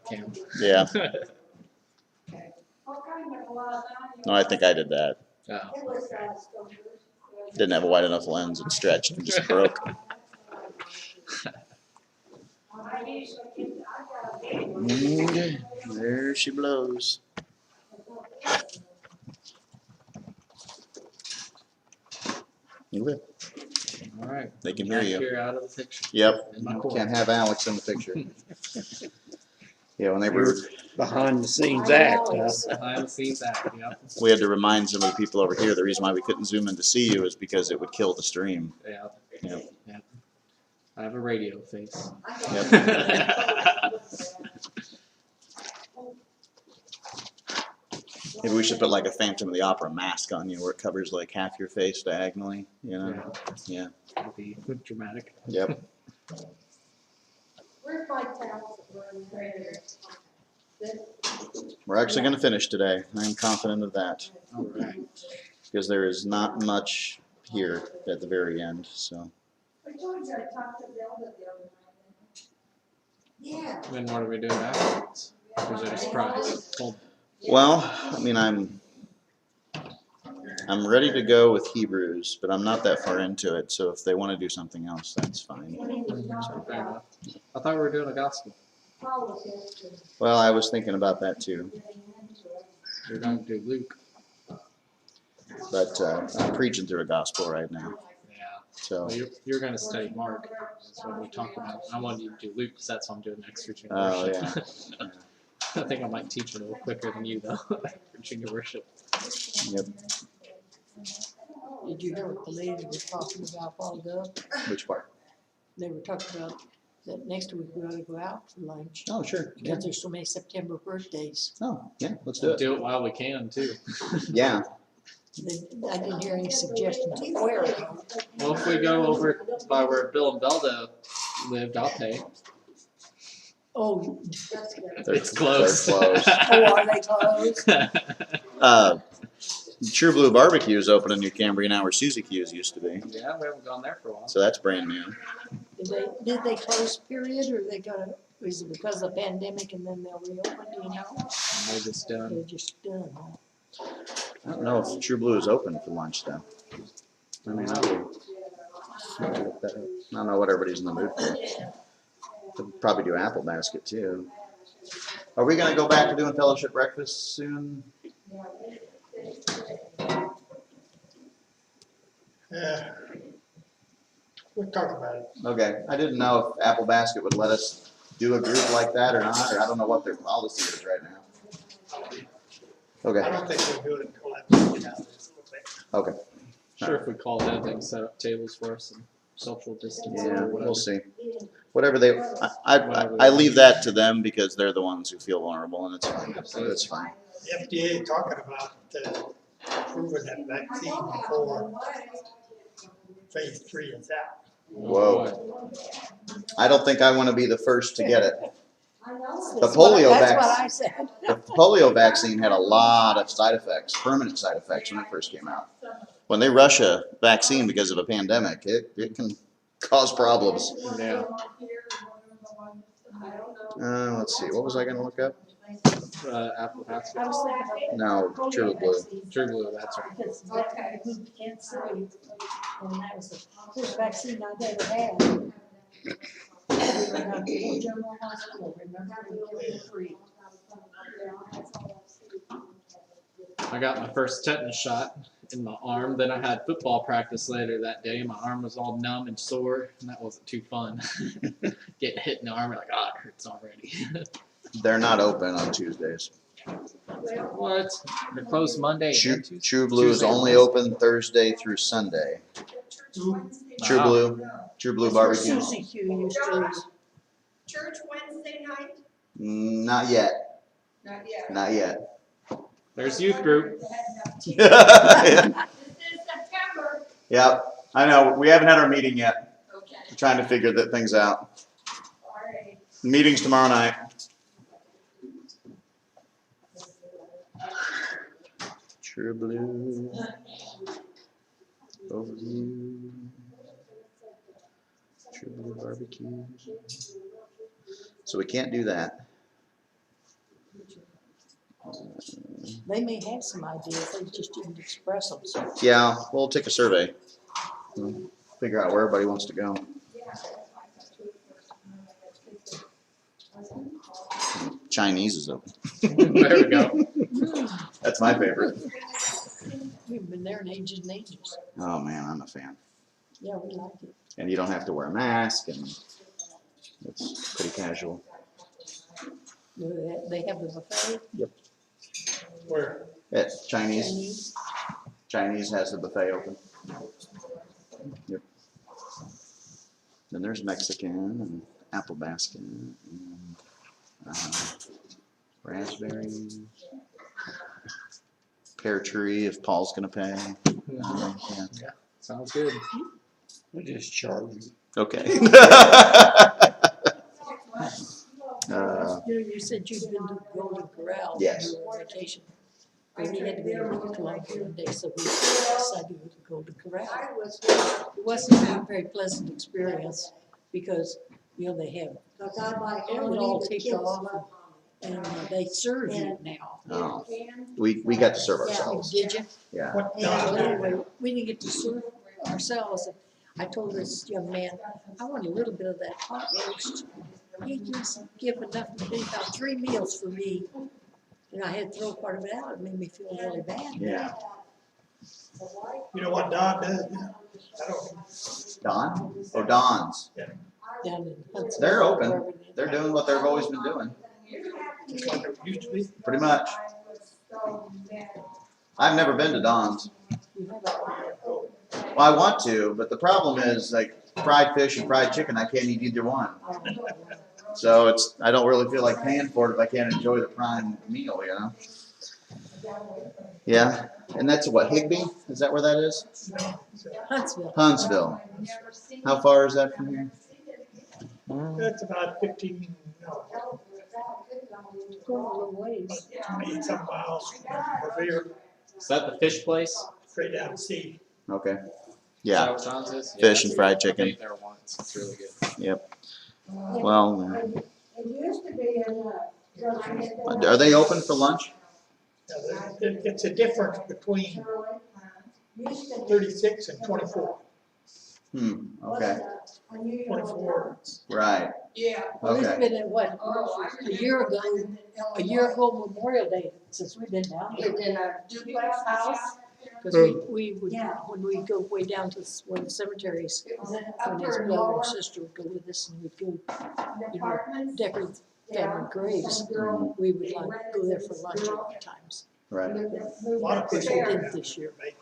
cam. Yeah. No, I think I did that. Oh, okay. Didn't have a wide enough lens. It stretched and just broke. Okay, there she blows. Okay. All right. They can hear you. You're out of the picture. Yep. In my corner. Can't have Alex in the picture. Yeah, when they were, Behind the scenes act, huh? Behind the scenes act, yep. we had to remind some of the people over here the reason why we couldn't zoom in to see you is because it would kill the stream. Yeah. Yep. Yeah. I have a radio face. Yep. Maybe we should put like a Phantom of the Opera mask on you where it covers like half your face diagonally, you know? Yeah. That'd be dramatic. Yep. Where's my towels? We're actually going to finish today. I'm confident of that All right. because there is not much here at the very end. So I told you I talked to Zelda the other night. Yeah. Then what are we doing afterwards? Or is it a surprise? Hold. well, I mean, I'm ready to go with Hebrews, but I'm not that far into it. So if they want to do something else, that's fine. Fair enough. I thought we were doing a gospel. Well, I was thinking about that too, We're going to do Luke. but I'm preaching through a gospel right now. Yeah. So Well, you're going to study Mark. That's what we talked about. I wanted you to do Luke because that's what I'm doing next preaching Oh, worship. I think I might teach it a little quicker than you though. Preaching your worship. yep. Did you hear what the lady was talking about while ago? Which part? They were talking about that next week we ought to go out for lunch Oh, sure. Yeah. because there's so many September birthdays. Oh, yeah. Let's do it. Do it while we can too. Yeah. I didn't hear any suggestions of where. Well, if we go over by where Bill and Belda lived, I'll pay. Oh, It's close. They're close. oh, are they closed? True Blue Barbecue is open in New Cambria now where Susie Q's used to be. Yeah, we haven't gone there for a while. So that's brand new. Did they close period or they got a, was it because of the pandemic and then they'll reopen, do you know? They're just done. They're just done, huh? I don't know if True Blue is open for lunch though. I mean, I don't know what everybody's in the mood for. Could probably do Apple Basket too. Are we gonna go back to doing fellowship breakfast soon? Yeah. We'll talk about it. Okay, I didn't know if Apple Basket would let us do a group like that or not, or I don't know what their policy is right now. I Okay, don't think we'll do it until after we get out of this a little bit. okay, Sure, if we call it in, they can set up tables for us and social distancing yeah, or whatever. we'll see. Whatever they, I leave that to them because they're the ones who feel vulnerable and it's fine, so it's fine. The FDA talking about approving that vaccine before phase 3 is out. Whoa. I don't think I wanna be the first to get it. The That's what polio That's what vaccine, I said. the polio vaccine had a lot of side effects, permanent side effects when it first came out. When they rush a vaccine because of a pandemic, it can cause problems. Yeah. Let's see, what was I gonna look up? Apple Basket. I was thinking of No, True Blue. True Blue, that's right. because okay. Can't say, and that was the first vaccine I'd ever had. We were down to General Hospital, remember, we were free. I got my first tetanus shot in my arm. Then I had football practice later that day. My arm was all numb and sore, and that wasn't too fun. Getting hit in the arm, like, oh, it hurts already. They're not open on Tuesdays. What? They're closed Monday True, and Tuesday? True Blue is Tuesday and only Wednesday. open Thursday through Sunday. True Wow. Blue, True Blue That's where Barbecue. Susie Q used to. Church Wednesday night? Not yet, Not yet. not yet. There's youth group. Yeah, This is September. I know, we haven't had our meeting yet. Okay. We're trying to figure things out. All right. Meeting's tomorrow night. True Blue. Overview. True Blue Barbecue. So we can't do that. They may have some ideas, they just didn't express them, so. Yeah, we'll take a survey. Figure out where everybody wants to go. Chinese is open. There we go. That's my favorite. We've been there in ages and ages. Oh man, I'm a fan. Yeah, we like it. And you don't have to wear a mask, and it's pretty casual. They have the buffet. Where? At Chinese has the buffet open. Yep. Then there's Mexican and apple basket and raspberry, pear tree if Paul's gonna pay. Yeah. Sounds good. We just charge. Okay. You said you'd been to Golden Corral. Yes. when you were on vacation. And we had to go to Columbia one day, so we decided to go to Golden Corral. It wasn't a very pleasant experience because, you know, they have it all taped off and they serve you now. Oh, we got to serve Yeah, ourselves. did you? Yeah. What, So anyway, we didn't get to serve ourselves. I told this young man, I want a little bit of that hot roast. He just give enough to be about 3 meals for me. And I had to throw part of it out. It made me feel really bad. Yeah. you know what Don does now? I don't, Don? Oh, Don's. Down in Huntsville. They're open. wherever it is. They're doing what they've always been doing, just like it used to be. pretty much. I've never been to Don's. You have a- Well, I want to, but the problem is like fried fish and fried chicken, I can't eat either one. So I don't really feel like paying for it if I can't enjoy the prime meal, you know? Yeah, and that's what, Higbee? Is that where that is? Huntsville. Huntsville. How far is that from here? That's about 15, no, Going a little ways. 20 some miles from Revere, Is that the fish place? straight down the sea. Okay. Is that Yeah, what John's is? Fish that's and fried good. chicken. I ate there once. It's really good. yep. Well, It used to be in, are they open for lunch? Now, it's a difference between 36 and 24. Okay, 24, right, Well, it's okay. been at what, a year ago Memorial Day, since we've been down here. It's in a duplex house. Because we would, Yeah. when we go way down to one of the cemeteries, when his brother and sister would go with us and we'd go, you know, decorate family graves, we would like go there for lunch a lot of times. Right. a lot of Of course, people we go down didn't there this year. for bacon.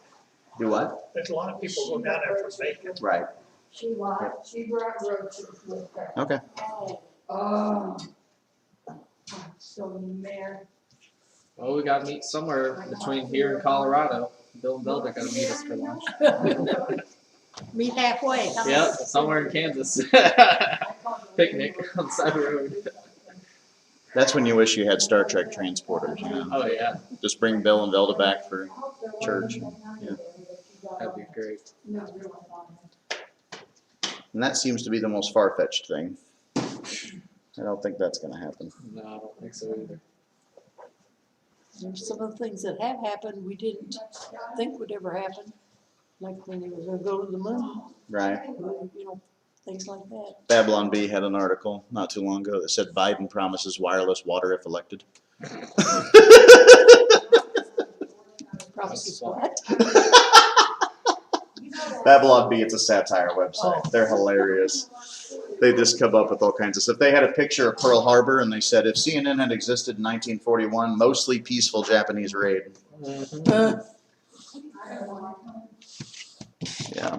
Do what? There's a lot of people go down there for bacon. Right, She brought roaches with her. okay. Oh. So mad. Well, we gotta meet somewhere between here and Colorado. Bill and Velda gotta meet us for lunch. Meet halfway, huh? Yep, somewhere in Kansas. Picnic on the side of the road. That's when you wish you had Star Trek transporters, you know? Oh yeah, Just bring Bill and Velda back for church. Yeah. that'd be great. And that seems to be the most far-fetched thing. I don't think that's gonna happen. No, I don't think so either. There's some of the things that have happened, we didn't think would ever happen. Like when we were gonna go to the moon, Right. you know, things like that. Babylon Bee had an article not too long ago that said Biden promises wireless water if elected. Promises what? Babylon Bee, it's a satire website. They're hilarious. They just come up with all kinds of stuff. They had a picture of Pearl Harbor and they said if CNN had existed in 1941, mostly peaceful Japanese raid. Yeah.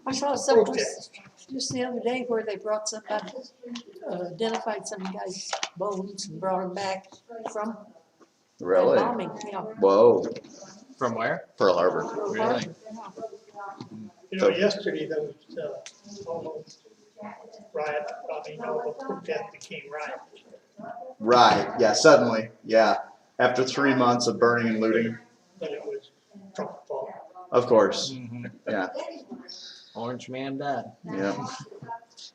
I saw something just the other day where they brought somebody, identified some guy's bones and brought him back from that Really? bombing, you know. Whoa. From where? Pearl Harbor. Pearl Really? Harbor. You know, yesterday those, all those riots, I mean, all those protests became riots. Right. Yeah. Suddenly. Yeah. After 3 months of burning and looting. But it was Trump's fault. Of course. Yeah. Orange man died. Yeah.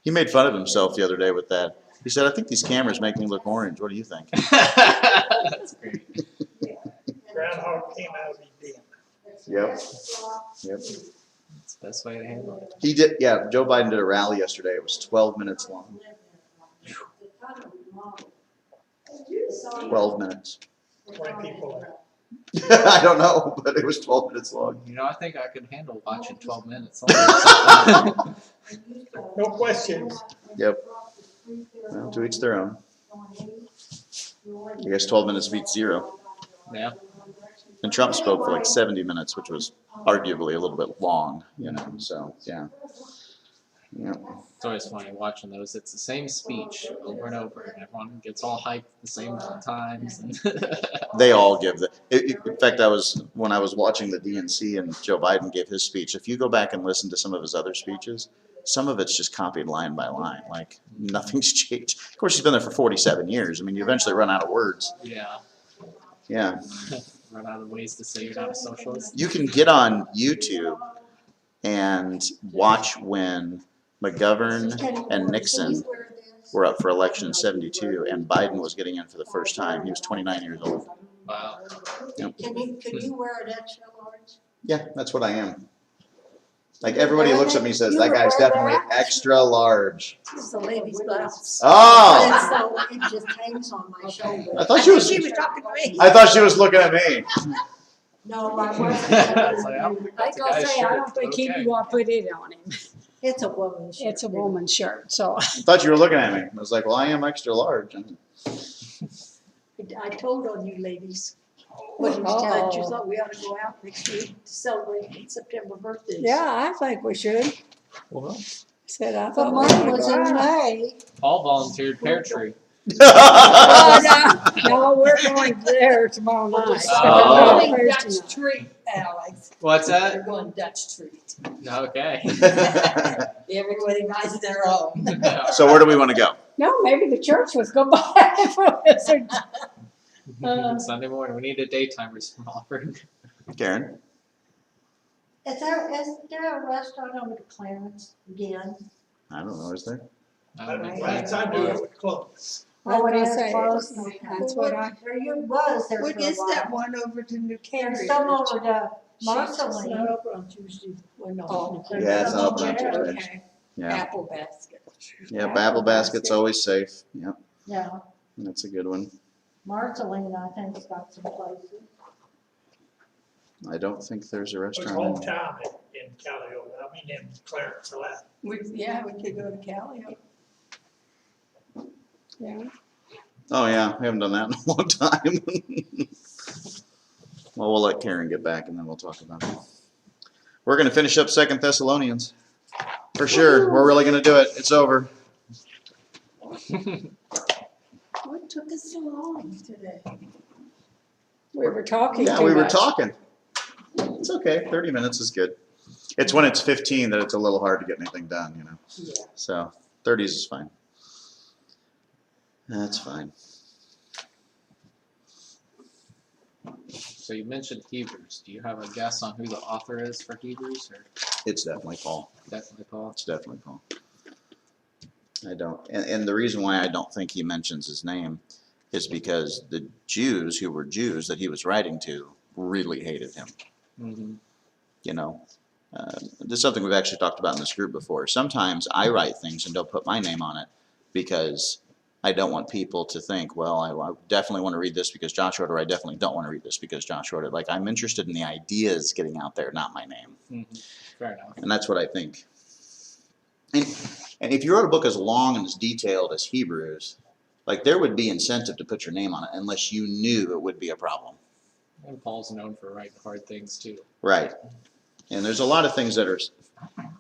He made fun of himself the other day with that. He said, I think these cameras make me look orange. What do you think? That's great. Groundhog came out of his den. Yep. Yep. That's the best way to handle it. He did, yeah, Joe Biden did a rally yesterday. It was 12 minutes long. 12 minutes. 20 people there. I don't know, but it was 12 minutes long. You know, I think I could handle watching 12 minutes. No questions. Yep. Well, to each their own. I guess 12 minutes beats 0. Yeah. And Trump spoke for like 70 minutes, which was arguably a little bit long, you know, so, yeah. Yeah. It's always funny watching those. It's the same speech over and over, and everyone gets all hyped at the same times. They all give in fact, when I was watching the DNC and Joe Biden gave his speech, if you go back and listen to some of his other speeches, some of it's just copied line by line, like nothing's changed. Of course, he's been there for 47 years. I mean, you eventually run out of words. Yeah. Yeah. Run out of ways to say you're not a socialist. You can get on YouTube and watch when McGovern and Nixon were up for election in 72 and Biden was getting in for the first time. He was 29 years old. Wow. Can you wear an extra large? Yeah, that's what I am. Like everybody looks at me and says, that guy's definitely extra large. It's the lady's blouse. Oh, And so it just hangs on my shoulder. I thought she was, She was talking to me. I thought she was looking at me. No, I I was wasn't. like, I don't think I that's was a gonna guy's say, I shirt, don't think but he'd okay. want to put it on him. It's a woman's shirt. It's a woman's shirt, so. I thought you were looking at me. I was like, well, I am extra large. I told on you ladies. What you said, you thought we ought to go out next week to celebrate September birthdays. Yeah, I think we should. Well, Said I But thought. we mine should was go in out. May. Paul volunteered pear tree. Oh, no, we're going there tomorrow night. Oh. Thursday night. Dutch treat, Alex. What's We're that? going Dutch treat. Okay. Everybody buys their own. So where do we want to go? No, maybe the church was go by for Wizard. Sunday morning. We need a daytimers from Alfred. Karen? Is there a restaurant over to Clarence again? I don't know, is there? I don't know. Last I knew it was closed. What would I it's say? closed? That's what I. There you was there for a What is that while. one over to New There's Cambridge? some over to She's Marceline. not over on Tuesday. Well, no. Oh, Yeah, it's not open on Tuesdays. Okay. Yeah. Apple basket. Yep, Apple Basket's always safe. Yep, Yeah, that's a good one. Marceline, I think, has got some places. I don't think there's a It was restaurant. hometown in Calliope, in Clarence, the last. Yeah, we could go to Cali. Yeah. Oh, yeah, we haven't done that in a long time. Well, we'll let Karen get back and then we'll talk about it. We're going to finish up 2 Thessalonians. For sure, we're really going to do it. It's over. What took us so long today? We were talking Yeah, too we were much. talking. It's okay, 30 minutes is good. It's when it's 15 that it's a little hard to get anything done, you know. Yeah. So 30s is fine. That's fine. So you mentioned Hebrews. Do you have a guess on who the author is for Hebrews, or It's definitely Paul. definitely Paul? It's definitely Paul. I don't, and the reason why I don't think he mentions his name is because the Jews who were Jews that he was writing to really hated him. Mm-hmm. You know, this is something we've actually talked about in this group before. Sometimes I write things and don't put my name on it because I don't want people to think, well, I definitely want to read this because Josh wrote it, or I definitely don't want to read this because Josh wrote it. Like, I'm interested in the ideas getting out there, not my name. Mm-hmm. Fair enough. And that's what I think. And if you wrote a book as long and as detailed as Hebrews, like, there would be incentive to put your name on it unless you knew it would be a problem. And Paul's known for writing hard things too. Right. And there's a lot of things that are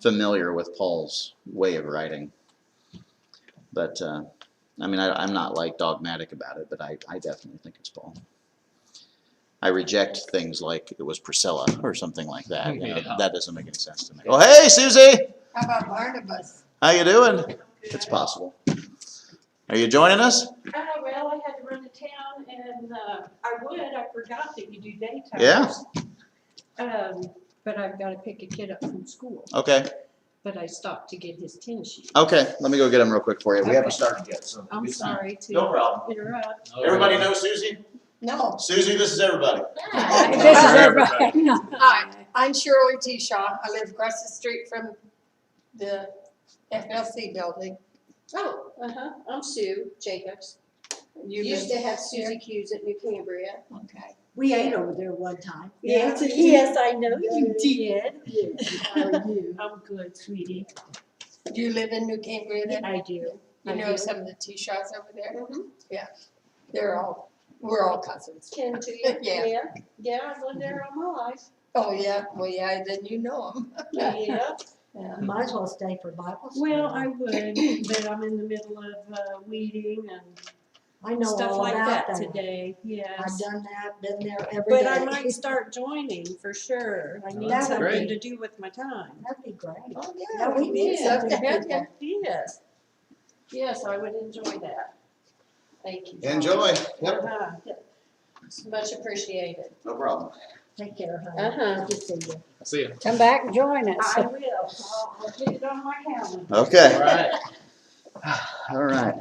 familiar with Paul's way of writing. But, I mean, I'm not like dogmatic about it, but I definitely think it's Paul. I reject things like it was Priscilla or something like that. You know, Yeah. that doesn't make any sense to me. Oh, hey, Susie! How about Barnabas? How you doing? It's possible. Are you joining us? Well, I had to run to town and, I forgot that you do daytime. Yeah. But I've gotta pick a kid up from school. Okay. but I stopped to get his tin sheet. Okay, let me go get them real quick for you. We haven't Okay. started yet, so. I'm sorry No to problem. interrupt. Everybody know Susie? No. Susie, this is everybody. This is everybody. Hi, I'm Shirley T. Shaw. I live across the street from the FLC building. Oh, I'm Sue Jacobs. You Used to live have here? Susie Q's at New Cambria. Okay. We ate over there one time. Yes, Yes, I know you did. Yes, how are you? I'm good, sweetie. Do you live in New Cambria then? I do. You I know do. some of the T. Shaws over there? Mhm. We're all cousins. Kin to you? Yeah. Yeah, I've lived there all my life. Oh, yeah, well, yeah, then you know them. Yeah. Yeah. Might as well stay for Bible study. Well, I would, but I'm in the middle of weeding and I know stuff all like about that today, I've yes. done that, been there every But day. I might start joining for sure. I need That would something be- to do with my time. That'd be great. Oh, Yeah, yeah, we we need did. stuff to have you. Yes. Yes, I would enjoy that. Thank you. John. Enjoy. Yep. Uh-huh. It's much appreciated. No problem. Take care, honey. Uh-huh. Good to see you. I'll see you. Come back and join us. I will. I'll put it on my calendar. Okay. All right. All right.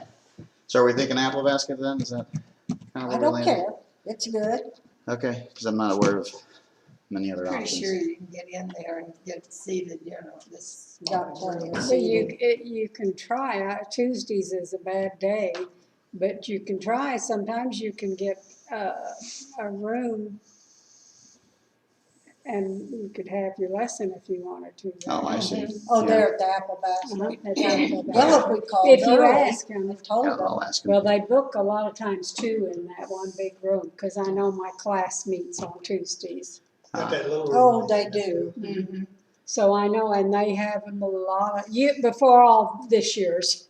So are we thinking apple basket then? Is that kind of I where we're don't landing? care. It's good. Okay, because I'm not aware of many other Pretty options. sure you can get in there and get seated, you know, this. Got plenty of So seating. you can try, Tuesdays is a bad day, but you can try, sometimes you can get a room and you could have your lesson if you wanted to. Oh, I see. Oh, Yeah. they're at the Apple Basket. At the Apple Basket. Well, if we called If you early ask them, and told Yeah, them, I'll ask him. well, they book a lot of times too in that one big room, because I know my class meets on Tuesdays. Got that little room. oh, they do. Mm-hmm. So I know, and they have them a lot of, before all this year's,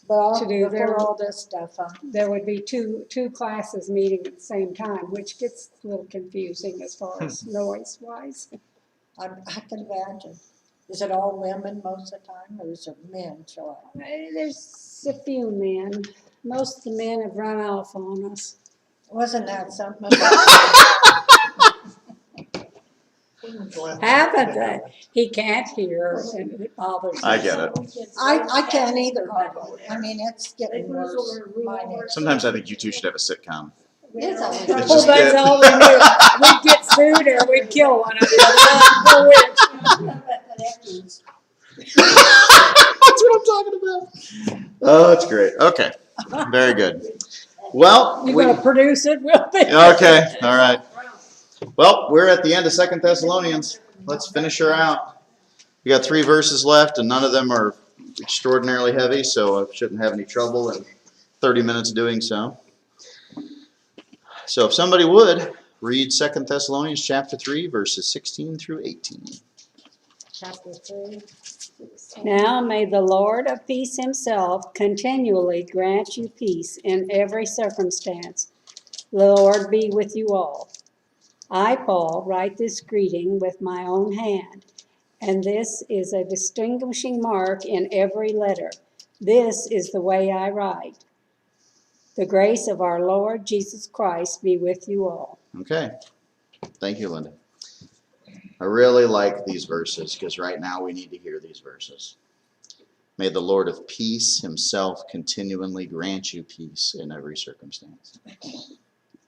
Well, To do their- before all this stuff, there would be two classes meeting at the same time, which gets a little confusing as far as noise wise. I can imagine. Is it all women most of the time, or is it men show up? There's a few men. Most of the men have run off on us. Wasn't that something? Haven't they? He can't hear and it bothers him. I get it. I can't either hardly. I mean, it's They getting put us worse. over a room Mine over is. Sometimes I think you two should have a sitcom. It's always. It's Oh, just that's it. all we knew. We'd get sued or we'd kill one of them. That's what I'm talking about. Oh, it's great. Okay, very good. Well, You're we, gonna produce it, we'll be. okay, all right. Well, we're at the end of 2 Thessalonians. Let's finish her out. We got 3 verses left, and none of them are extraordinarily heavy, so I shouldn't have any trouble in 30 minutes doing so. So if somebody would, read 2 Thessalonians chapter 3, verses 16 through 18. Chapter 3. Now may the Lord of peace himself continually grant you peace in every circumstance. The Lord be with you all. I, Paul, write this greeting with my own hand, and this is a distinguishing mark in every letter. This is the way I write. The grace of our Lord Jesus Christ be with you all. Okay. Thank you, Linda. I really like these verses because right now we need to hear these verses. May the Lord of peace himself continually grant you peace in every circumstance.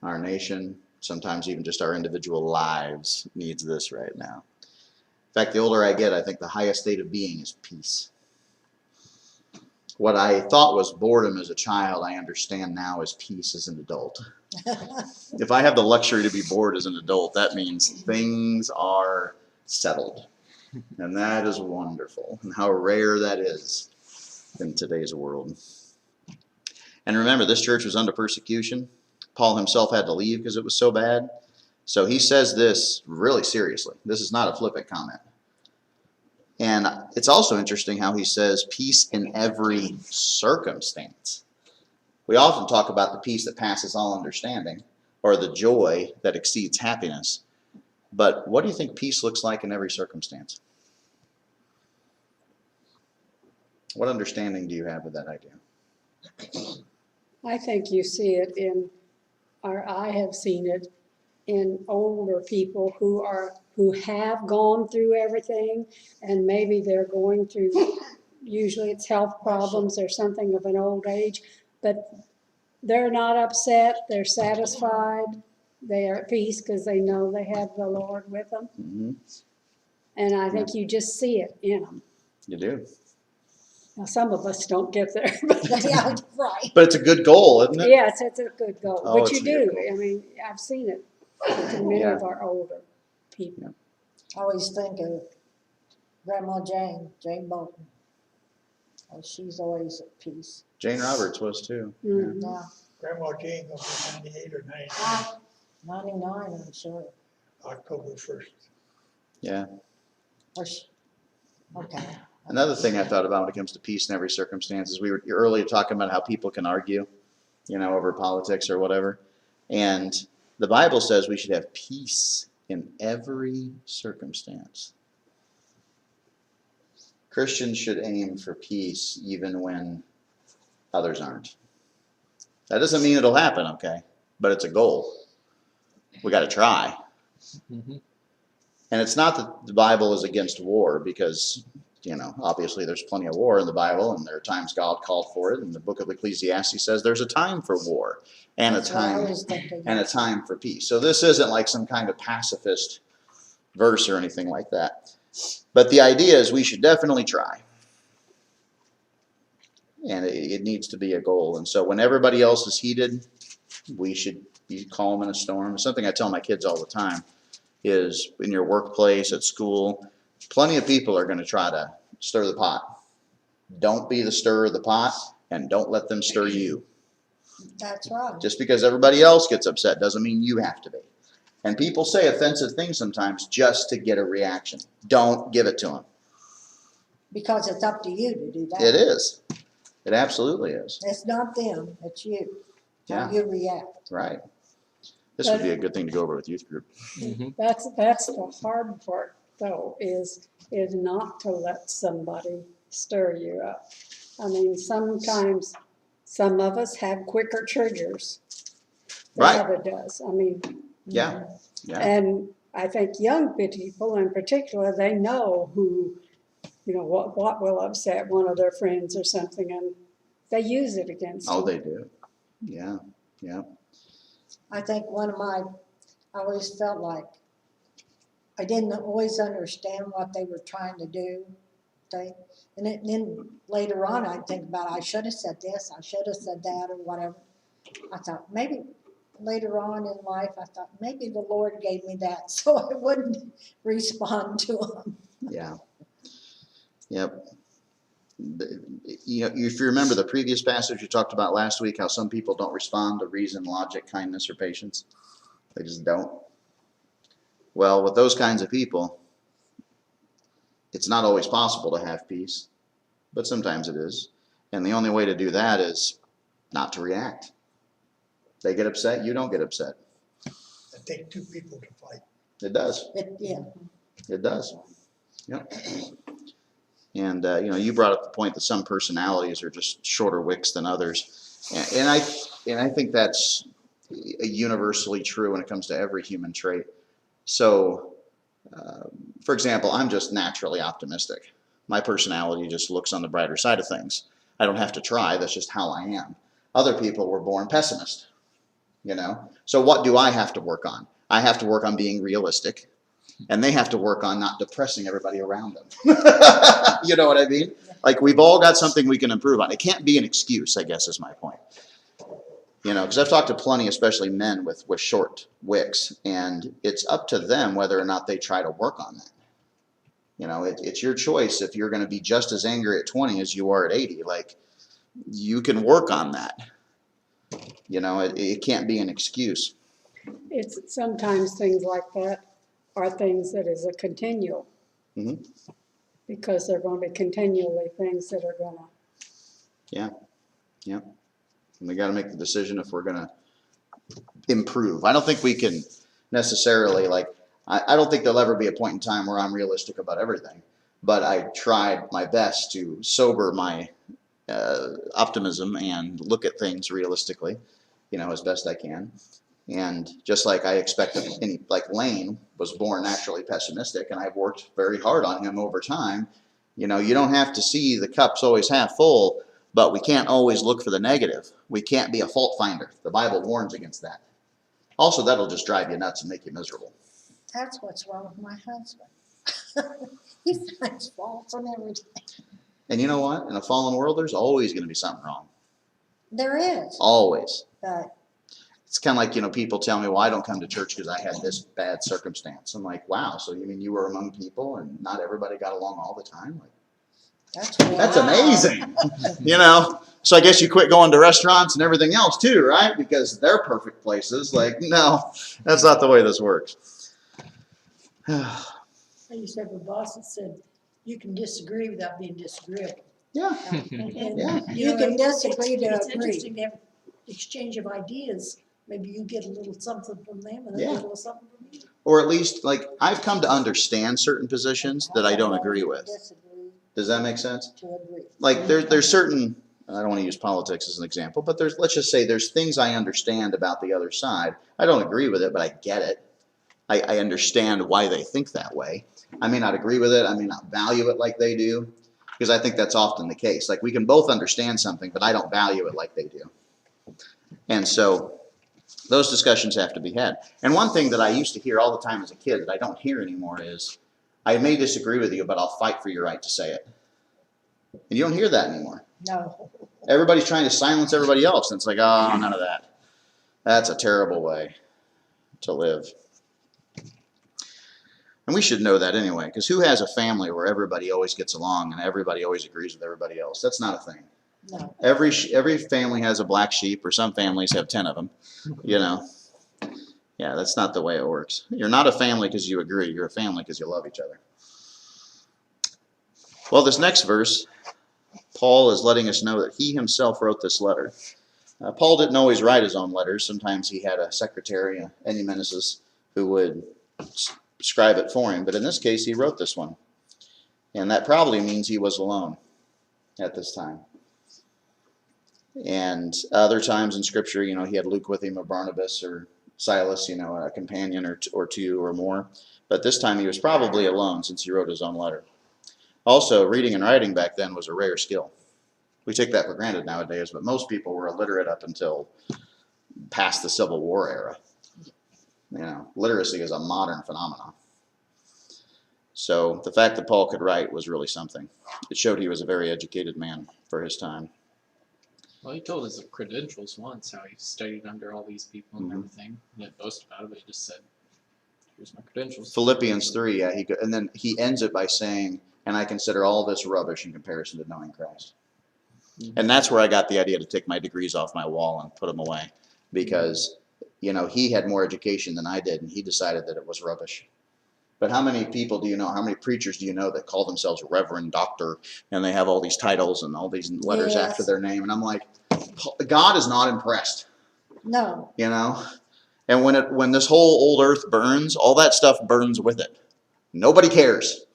Our nation, sometimes even just our individual lives, needs this right now. In fact, the older I get, I think the highest state of being is peace. What I thought was boredom as a child, I understand now as peace as an adult. If I have the luxury to be bored as an adult, that means things are settled. And that is wonderful. And how rare that is in today's world. And remember, this church was under persecution. Paul himself had to leave because it was so bad. So he says this really seriously. This is not a flippant comment. And it's also interesting how he says peace in every circumstance. We often talk about the peace that passes all understanding, or the joy that exceeds happiness. But what do you think peace looks like in every circumstance? What understanding do you have of that idea? I think you see it I have seen it in older people who have gone through everything, and maybe they're going through, usually it's health problems or something of an old age, but they're not upset, they're satisfied, they are at peace because they know they have the Lord with them. Mhm. And I think you just see it in them. You do. Now, some of us don't get there, but Yeah, right. But it's a good goal, isn't it? yes, it's a good goal, Oh, but it's you a good do. goal. I mean, I've seen it with many Yeah. of our older people. I always think of Grandma Jane Bolton. Oh, she's always at peace. Jane Roberts was too. Mhm. Yeah, Grandma Jane gonna be 98 or 99, 99, I'm sure. October 1st. Yeah. Or she, okay. Another thing I thought about when it comes to peace in every circumstance is we were earlier talking about how people can argue, over politics or whatever. And the Bible says we should have peace in every circumstance. Christians should aim for peace even when others aren't. That doesn't mean it'll happen, okay? But it's a goal. We got to try. Mm-hmm. And it's not that the Bible is against war because, obviously there's plenty of war in the Bible and there are times God called for it. And the book of Ecclesiastes says there's a time for war and That's what I a always think of. time for peace. So this isn't like some kind of pacifist verse or anything like that. But the idea is we should definitely try. And it needs to be a goal. And so when everybody else is heated, we should be calm in a storm. Something I tell my kids all the time is in your workplace, at school, plenty of people are going to try to stir the pot. Don't be the stirrer of the pot, and don't let them stir you. That's right. Just because everybody else gets upset doesn't mean you have to be. And people say offensive things sometimes just to get a reaction. Don't give it to them. Because it's up to you to do that. It is. It absolutely is. It's not them, it's you. Yeah. How you react. Right. This would be a good thing to go over with youth group. Mm-hmm. That's the hard part, though, is not to let somebody stir you up. I mean, sometimes some of us have quicker triggers than Right. other does. I mean, Yeah. Yeah. and I think young people in particular, they know who, what will upset one of their friends or something, and they use it against Oh, them. they do. Yeah. Yeah. I think I always felt like I didn't always understand what they were trying to do. And then later on, I'd think about, I should have said this, I should have said that, or whatever. I thought, maybe later on in life, I thought, maybe the Lord gave me that so I wouldn't respond to them. Yeah. Yep. If you remember the previous passage you talked about last week, how some people don't respond to reason, logic, kindness, or patience. They just don't. Well, with those kinds of people, it's not always possible to have peace, but sometimes it is. And the only way to do that is not to react. They get upset, you don't get upset. It takes two people to fight. It does. Yeah. It does. Yep. And you brought up the point that some personalities are just shorter wicks than others, and I think that's universally true when it comes to every human trait. So, for example, I'm just naturally optimistic. My personality just looks on the brighter side of things. I don't have to try. That's just how I am. Other people were born pessimist. So what do I have to work on? I have to work on being realistic. And they have to work on not depressing everybody around them. You know what I mean? Like, we've all got something we can improve on. It can't be an excuse, I guess, is my point. Because I've talked to plenty, especially men with short wicks, and it's up to them whether or not they try to work on that. It's your choice if you're going to be just as angry at 20 as you are at 80. Like, you can work on that. It can't be an excuse. It's sometimes things like that are things that is a continual. Mhm. Because they're going to be continually things that are going to. Yeah. And we got to make the decision if we're going to improve. I don't think we can necessarily, I don't think there'll ever be a point in time where I'm realistic about everything. But I tried my best to sober my optimism and look at things realistically, as best I can. And just like I expect like Lane was born naturally pessimistic, and I've worked very hard on him over time. You know, you don't have to see the cup's always half full, but we can't always look for the negative. We can't be a fault finder. The Bible warns against that. Also, that'll just drive you nuts and make you miserable. That's what's wrong with my husband. He finds faults in everything. And you know what? In a fallen world, there's always going to be something wrong. There is, Always. but It's kind of like, you know, people tell me, well, I don't come to church because I had this bad circumstance. I'm like, wow, so you mean you were among people and not everybody got along all the time? Like, that's amazing. You know, so I guess you quit going to restaurants and everything else too, right? Because they're perfect places. Like, no, that's not the way this works. I used to have a boss that said, you can disagree without being disagreeable. Yeah. And, Yeah. You can disagree to it's agree. interesting to have exchange of ideas. Maybe you get a little something from them and they Yeah. get a little something from you. Or at least, like, I've come to understand certain positions that I don't agree with. Disagree Does that make sense? to agree. Like, there's certain, I don't want to use politics as an example, but let's just say there's things I understand about the other side. I don't agree with it, but I get it. I understand why they think that way. I may not agree with it. I may not value it like they do, because I think that's often the case. Like, we can both understand something, but I don't value it like they do. And so those discussions have to be had. And one thing that I used to hear all the time as a kid that I don't hear anymore is, I may disagree with you, but I'll fight for your right to say it. And you don't hear that anymore. No. Everybody's trying to silence everybody else. And it's like, oh, none of that. That's a terrible way to live. And we should know that anyway, because who has a family where everybody always gets along and everybody always agrees with everybody else? That's not a thing. No. Every family has a black sheep, or some families have 10 of them, you know. Yeah, that's not the way it works. You're not a family because you agree. You're a family because you love each other. Well, this next verse, Paul is letting us know that he himself wrote this letter. Paul didn't always write his own letters. Sometimes he had a secretary, Enymenesis, who would scribe it for him. But in this case, he wrote this one. And that probably means he was alone at this time. And other times in Scripture, you know, he had Luke with him, or Barnabas, or Silas, you know, a companion or two or more. But this time he was probably alone since he wrote his own letter. Also, reading and writing back then was a rare skill. We take that for granted nowadays, but most people were illiterate up until past the Civil War era. You know, literacy is a modern phenomenon. So the fact that Paul could write was really something. It showed he was a very educated man for his time. Well, he told his credentials once, how he studied under all these people and Mhm. everything. He didn't boast about it, but he just said, here's my credentials. Philippians 3, yeah, and then he ends it by saying, and I consider all this rubbish in comparison to knowing Christ. Mhm. And that's where I got the idea to take my degrees off my wall and put them away. Because, you know, he had more education than I did, and he decided that it was rubbish. But how many people do you know, how many preachers do you know that call themselves Reverend, Doctor, and they have all these titles and all these letters Yes. after their name? And I'm like, God is not impressed, No. you know? And when this whole old earth burns, all that stuff burns with it. Nobody cares.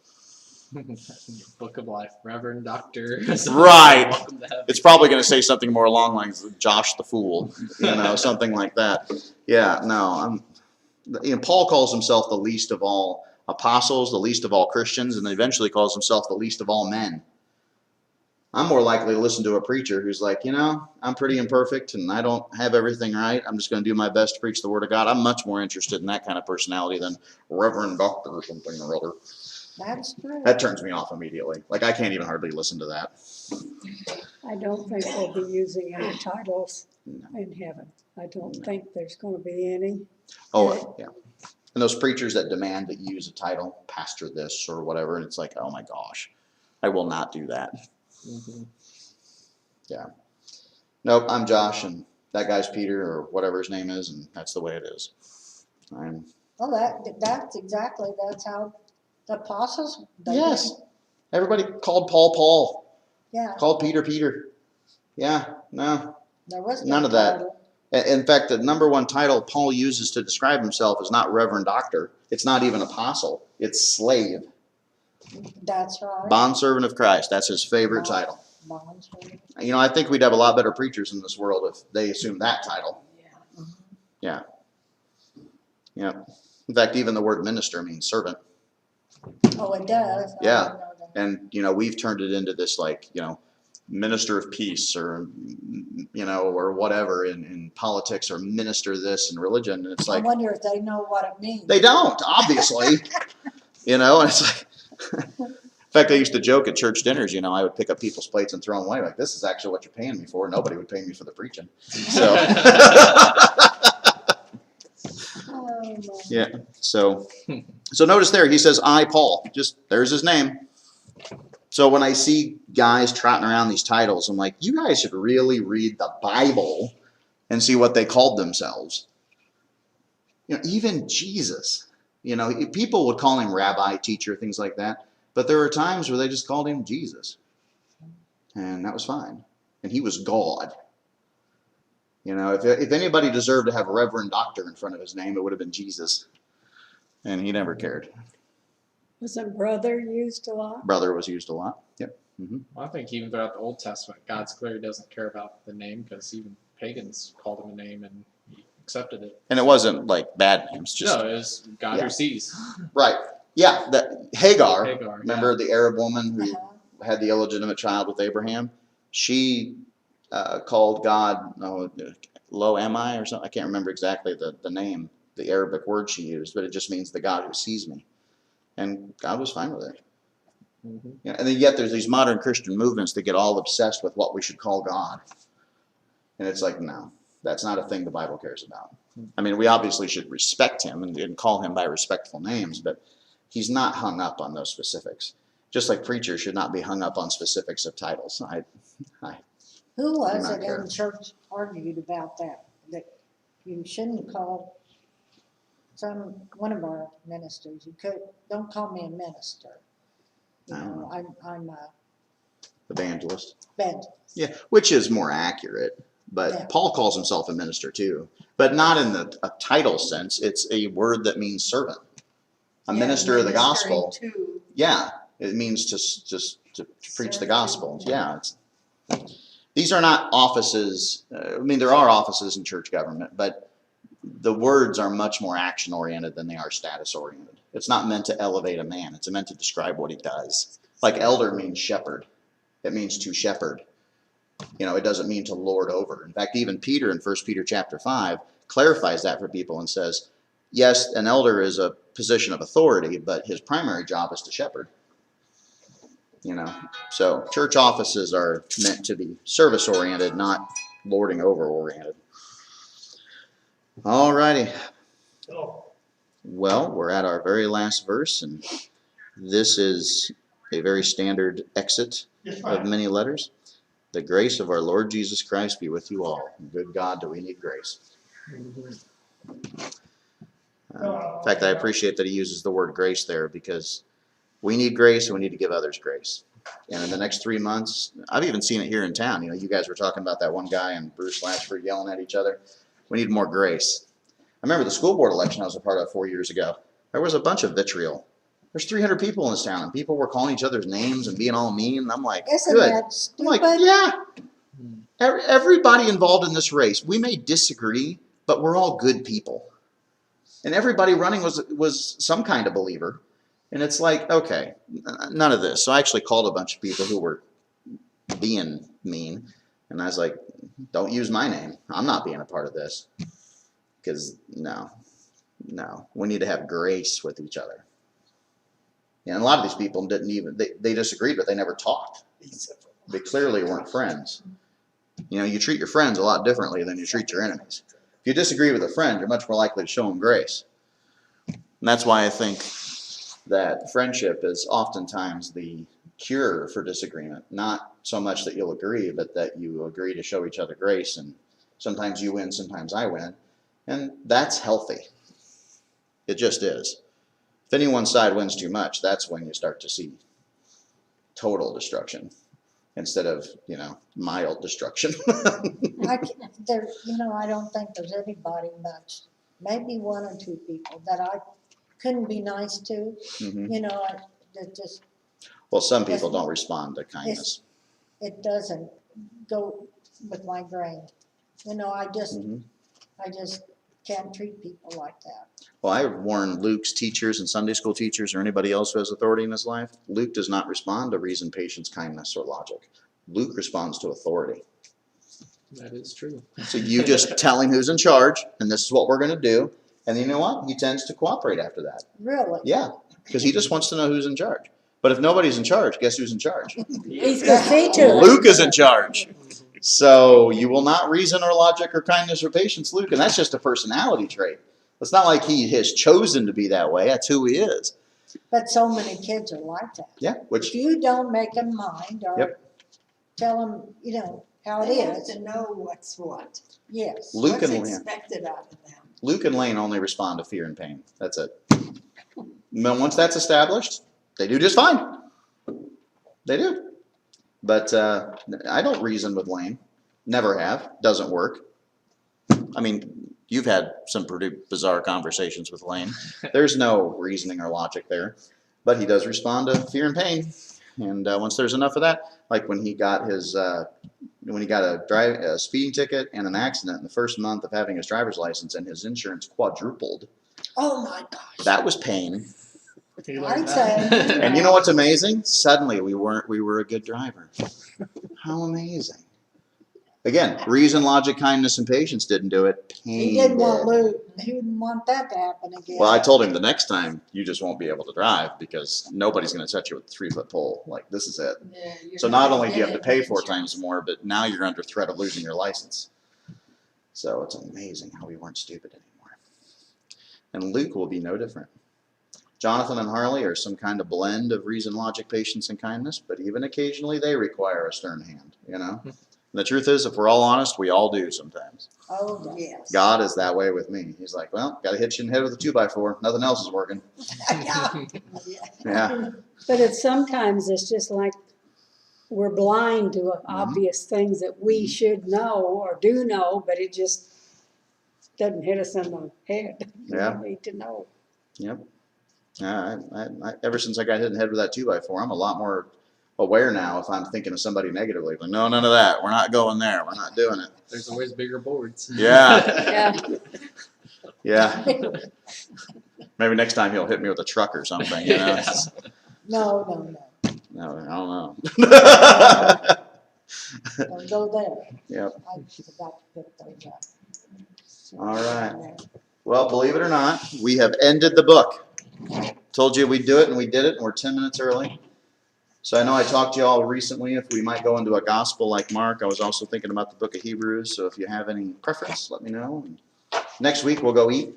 Book of Life, Reverend, Doctor. Right. Welcome to heaven. It's probably going to say something more along the lines of Josh the Fool, you know, something like that. Yeah, no, Paul calls himself the least of all apostles, the least of all Christians, and then eventually calls himself the least of all men. I'm more likely to listen to a preacher who's like, you know, I'm pretty imperfect and I don't have everything right. I'm just going to do my best to preach the Word of God. I'm much more interested in that kind of personality than Reverend Doctor or something or other. That's true. That turns me off immediately. Like, I can't even hardly listen to that. I don't think we'll be using any titles in heaven. I don't think there's going to be any. Oh, yeah. And those preachers that demand that you use a title, pastor this or whatever, and it's like, oh my gosh, I will not do that. Mhm. Yeah. Nope, I'm Josh, and that guy's Peter, or whatever his name is, and that's the way it is. Well, that's how the apostles. Yes. Everybody called Paul Paul, Yeah. called Peter Peter. Yeah, no. There was None no of that. title. In fact, the number one title Paul uses to describe himself is not Reverend Doctor. It's not even apostle. It's slave. That's right. Bondservant of Christ. That's his favorite title. Bondservant. You know, I think we'd have a lot better preachers in this world if they assumed that title. Yeah. Yeah. In fact, even the word minister means servant. Oh, it does? I Yeah. didn't know that. And, you know, we've turned it into this, like, you know, minister of peace or, you know, or whatever in politics, or minister this in religion. And it's I like, wonder if they know what it means. they don't, obviously. You know, and it's like, in fact, I used to joke at church dinners, you know, I would pick up people's plates and throw them away. Like, this is actually what you're paying me for. Nobody would pay me for the preaching. So, Oh, my. yeah. So notice there, he says, I, Paul. Just, there's his name. So when I see guys trotting around these titles, I'm like, you guys should really read the Bible and see what they called themselves. You know, even Jesus, you know, people would call him rabbi, teacher, things like that. But there were times where they just called him Jesus. And that was fine. And he was God. You know, if anybody deserved to have Reverend Doctor in front of his name, it would have been Jesus. And he never cared. Wasn't brother used a lot? Brother was used a lot. Yep. Well, I think even throughout the Old Testament, God's clearly doesn't care about the name, because even pagans called him a name and he accepted it. And it wasn't like bad names, just No, it was God Yeah. who sees. right. Yeah, that Hagar, Hagar, remember the Arab woman who had the illegitimate child with Abraham? She called God, Lo am I or something. I can't remember exactly the name, the Arabic word she used, but it just means the God who sees me. And God was fine with it. Mm-hmm. You know, and then yet there's these modern Christian movements that get all obsessed with what we should call God. And it's like, no, that's not a thing the Bible cares about. I mean, we obviously should respect him and call him by respectful names, but he's not hung up on those specifics. Just like preachers should not be hung up on specifics of titles. Who was not it care. in church argued about that you shouldn't call one of our ministers, don't call me a minister. You know, I'm a Evangelist. evangelist. Yeah, which is more accurate. But Yeah. Paul calls himself a minister too, but not in a title sense. It's a word that means servant. A minister of the gospel. Yeah, it means to preach the gospel. Yeah, these are not offices. I mean, there are offices in church government, but the words are much more action oriented than they are status oriented. It's not meant to elevate a man. It's meant to describe what he does. Like elder means shepherd. It means to shepherd. You know, it doesn't mean to lord over. In fact, even Peter in 1 Peter chapter 5 clarifies that for people and says, yes, an elder is a position of authority, but his primary job is to shepherd. You know, so church offices are meant to be service oriented, not lording over oriented. All righty. Oh, Well, we're at our very last verse, and this is a very standard exit yes, of right. many letters. The grace of our Lord Jesus Christ be with you all. Good God, do we need grace? In fact, I appreciate that he uses the word grace there, because we need grace and we need to give others grace. And in the next 3 months, I've even seen it here in town. You know, you guys were talking about that one guy and Bruce Latchford yelling at each other. We need more grace. I remember the school board election I was a part of 4 years ago. There was a bunch of vitriol. There's 300 people in this town, and people were calling each other's names and being all mean. And I'm like, Isn't good. that I'm stupid? like, yeah. Everybody involved in this race, we may disagree, but we're all good people. And everybody running was some kind of believer. And it's like, okay, none of this. So I actually called a bunch of people who were being mean. And I was like, don't use my name. I'm not being a part of this. Because no, we need to have grace with each other. And a lot of these people didn't even, they disagreed, but they never talked. They clearly weren't friends. You know, you treat your friends a lot differently than you treat your enemies. If you disagree with a friend, you're much more likely to show them grace. And that's why I think that friendship is oftentimes the cure for disagreement. Not so much that you'll agree, but that you agree to show each other grace. And sometimes you win, sometimes I win. And that's healthy. It just is. If any one side wins too much, that's when you start to see total destruction instead of, you know, mild destruction. I don't think there's anybody much, maybe one or two people that I couldn't be nice to. Mhm. You know, that just, Well, some people don't respond to kindness. it doesn't go with my grain. You know, I just, Mhm. can't treat people like that. Well, I warn Luke's teachers and Sunday school teachers or anybody else who has authority in his life. Luke does not respond to reason, patience, kindness, or logic. Luke responds to authority. That is true. So you just tell him who's in charge, and this is what we're going to do. And you know what? He tends to cooperate after that. Really? Yeah, because he just wants to know who's in charge. But if nobody's in charge, guess who's in charge? He's gonna see to it. Luke is in charge. So you will not reason or logic or kindness or patience, Luke. And that's just a personality trait. It's not like he has chosen to be that way. That's who he is. But so many kids are like that. Yeah, If which, you don't make them mind or Yep. tell them, you know, how it They have is, to know what's what, yes. Luke what's and Lane, expected out of them. Luke and Lane only respond to fear and pain. That's it. Then once that's established, they do just fine. They do. But I don't reason with Lane. Never have. Doesn't work. I mean, you've had some pretty bizarre conversations with Lane. There's no reasoning or logic there. But he does respond to fear and pain. And once there's enough of that, like when he got his, a speeding ticket and an accident in the first month of having his driver's license, and his insurance quadrupled. Oh my gosh. That was pain. He learned I'd that. say. And you know what's amazing? Suddenly we were a good driver. How amazing. Again, reason, logic, kindness, and patience didn't do it. Pain He didn't want did. Luke, he didn't want that to happen again. Well, I told him the next time you just won't be able to drive because nobody's going to touch you with a 3-foot pole. Like, this is it. Yeah, you're So not only do you gonna have to get pay it 4 insurance. times more, but now you're under threat of losing your license. So it's amazing how we weren't stupid anymore. And Luke will be no different. Jonathan and Harley are some kind of blend of reason, logic, patience, and kindness, but even occasionally they require a stern hand, you know? And the truth is, if we're all honest, we all do sometimes. Oh, yeah. Yes. God is that way with me. He's like, well, got to hit you in the head with a 2x4. Nothing else is working. Yeah. Yeah. But sometimes it's just like we're blind to obvious things that we should know or do know, but it just doesn't hit us in the head. Yeah. We need to know. Yep. Ever since I got hit in the head with that 2x4, I'm a lot more aware now if I'm thinking of somebody negatively. Like, no, none of that. We're not going there. We're not doing it. There's always bigger boards. Yeah. Yeah. Yeah. Maybe next time he'll hit me with a truck or something, you know? Yeah. No, No, I don't know. don't go there. Yep. I forgot to put those up. All right. Well, believe it or not, we have ended the book. Told you we'd do it, and we did it, and we're 10 minutes early. So I know I talked to you all recently if we might go into a gospel like Mark. I was also thinking about the book of Hebrews, so if you have any preference, let me know. And next week we'll go eat.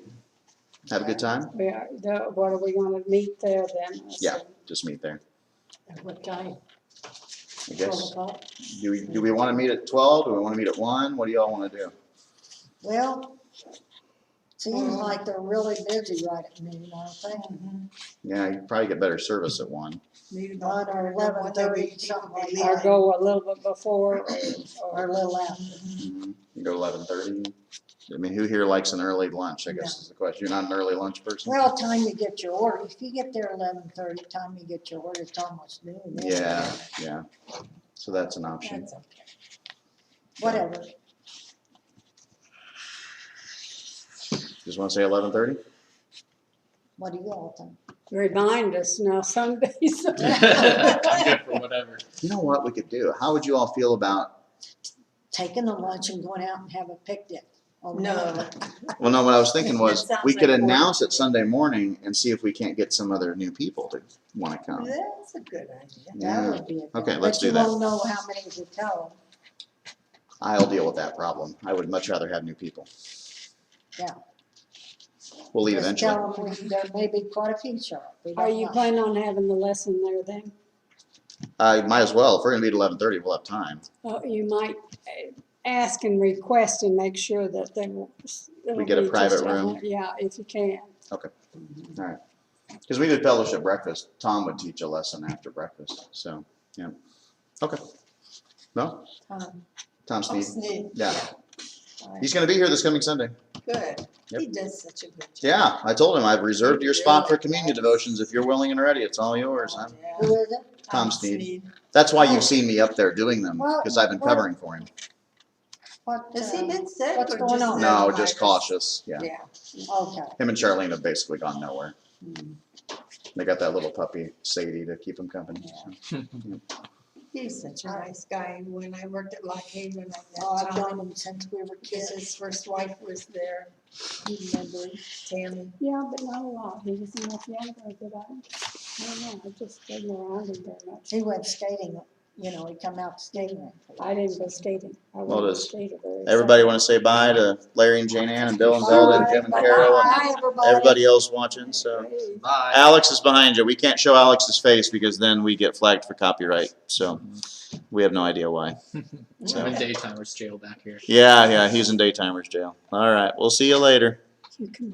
Have a good time. What are we going to meet there then? Yeah, just meet there. At what time? I guess. 12 o'clock? Do we want to meet at 12? Do we want to meet at 1? What do y'all want to do? Well, seems like they're really busy right at noon, aren't they? Yeah, you probably get better service at 1. 1 or 11:30, something like Or that, go a little bit before or a little after. You go 11:30. I mean, who here likes an early lunch? I guess is the question. You're not an early lunch person? Well, time you get your order, if you get there 11:30, time you get your order, it's almost noon. Yeah, yeah. So that's an option. That's okay. Whatever. Just want to say 11:30? What do you all think? remind us now some days. I'm good for whatever. You know what we could do? How would you all feel about? Taking a lunch and going out and have a picnic. Oh, No. Well, no. What I was thinking was That sounds we could like work announce to it me. Sunday morning and see if we can't get some other new people to want to come. That's a good idea. Yeah. That would be a good. Okay, let's But you do that. won't know how many to tell I'll deal with that problem. I would much rather have new people. Yeah. We'll them. leave Just eventually. tell them there may be quite a few sharp. We Are don't you know. planning on having the lesson there then? I might as well. If we're gonna be at 11:30, we'll have time. You might ask and request and make sure that they will. We get a private room? Yeah, if you can. All right. Because we did fellowship breakfast. Tom would teach a lesson after breakfast. So, yeah. Okay. No? Tom Sneed. Sneed. Yeah. He's gonna be here this coming Sunday. Good. Yep. He does such a good job. Yeah, I told him I've reserved your spot for communion devotions. If you're willing and ready, it's all yours. Huh? Yeah. Who is it? Tom Sneed. That's why you've seen me up there doing them, because I've been covering for him. What, Has he been sick what's or going just on? No, virus? just cautious. Yeah. Yeah. Okay. Him and Charlene have basically gone nowhere. They got that little puppy, Sadie, to keep him company. so. He's such a nice guy. When I worked at Lock Haven, Oh, I I've met known Tom, him since we were because kids. his first wife was there. You remember Tammy? Yeah, but not a lot. He was enough younger that I don't know, I just didn't around him very much. He went skating, you know, he come out skating. I didn't go skating. I Well, wouldn't does skate very Everybody want to say bye to Larry and Jane Ann and Bill and Zelda and Jim and Carol and Bye, everybody. everybody else watching. So Bye. Alex is behind you. We can't show Alex's face because then we get flagged for copyright. So we have no idea why. I'm in daytimers jail back here. Yeah, he's in daytimers jail. All right, we'll see you later. You can